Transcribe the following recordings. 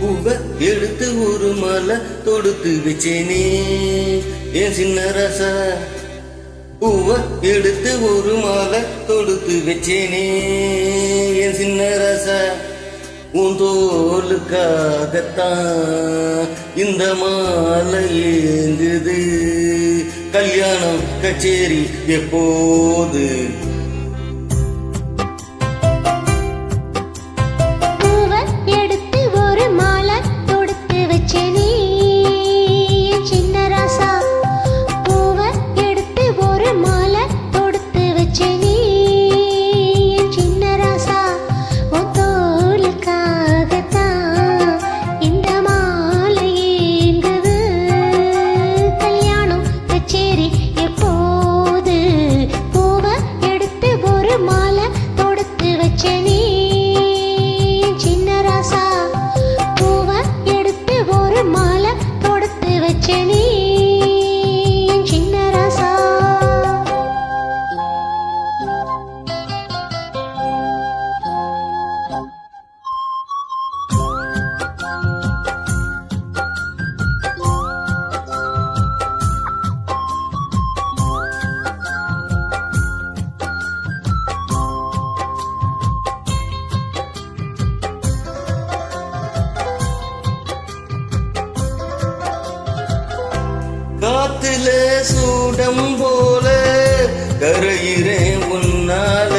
பூவ எடுத்து ஒரு மாலை தொடுத்து வச்சேனே என் சின்ன ரசா. பூவ எடுத்து ஒரு மாலை தொடுத்து வச்சேனே என் சின்ன ரசா. உன் தோலுக்காகத்தான் இந்த மாலை ஏங்குது. கல்யாணம் கச்சேரி எப்போது? காத்துல சூடம் போல கரையிறேன் உன்னால.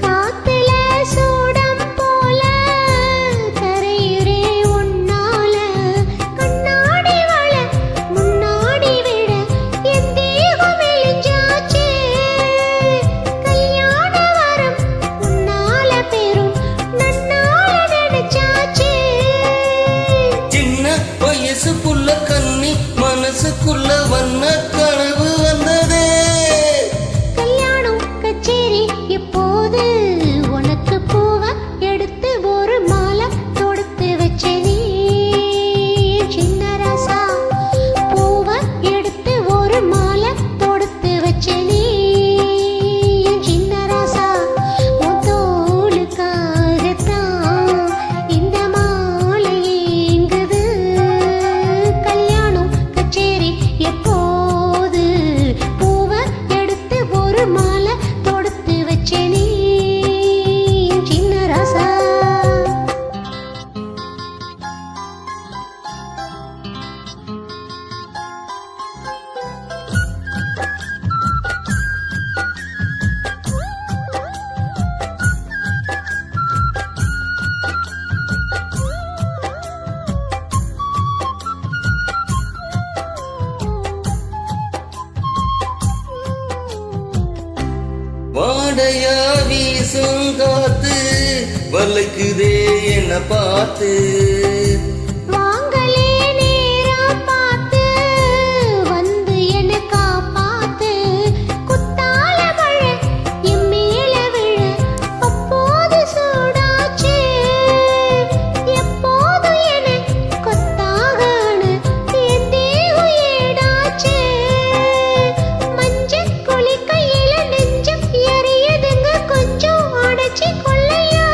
காத்துல சூடம் போல கரையிறேன் உன்னால. கண்ணாடி வள முன்னாடி விட என் தேகம் மெலிஞ்சாச்சே. கல்யாண வரம் உன்னால பெரும் நன்னால நினைச்சாச்சே. சின்ன வயசுக்குள்ள கண்ணி மனசுக்குள்ள வண்ண கனவு வந்ததே. கல்யாணம் கச்சேரி எப்போது? உனக்கு பூவ எடுத்து ஒரு மாலை தொடுத்து வச்சேனே சின்ன ராசா. பூவ எடுத்து ஒரு மாலை தொடுத்து வச்சேனே சின்ன ராசா. உன் தோளுக்காகத்தான் இந்த மாலை ஏங்குது. கல்யாணம் கச்சேரி எப்போது? பூவ எடுத்து ஒரு மாலை தொடுத்து வச்சேனே சின்ன ராசா. வாடையா வீசும் காத்து வளைக்குதே என்ன பார்த்து. வாங்களே நேரம் பார்த்து வந்து என்ன காப்பாத்து. குத்தால மழை என் மேல விழ அப்போது சூடாச்சு. எப்போது என கொத்தாகனு என் தேகம் ஏடாச்சு. மஞ்சள் குளி கையில நெஞ்சம் எரியுதுங்க கொஞ்சம் அடைச்சி கொள்ளையா.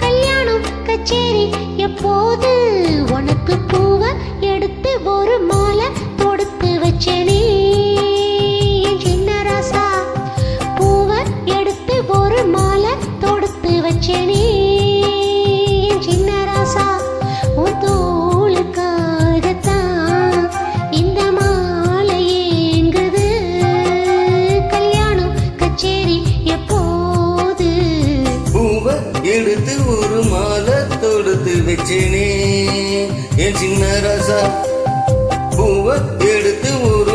கல்யாணம் கச்சேரி எப்போது? உனக்கு பூவ எடுத்து ஒரு மாலை தொடுத்து வச்சேனே சின்ன ராசா. பூவ எடுத்து ஒரு மாலை தொடுத்து வச்சேனே சின்ன ராசா. உன் தோளுக்காகத்தான் இந்த மாலை ஏங்குது. கல்யாணம் கச்சேரி எப்போது? பூவ எடுத்து ஒரு மாலை தொடுத்து வச்சேனே என் சின்ன ரசா. பூவ எடுத்து ஒரு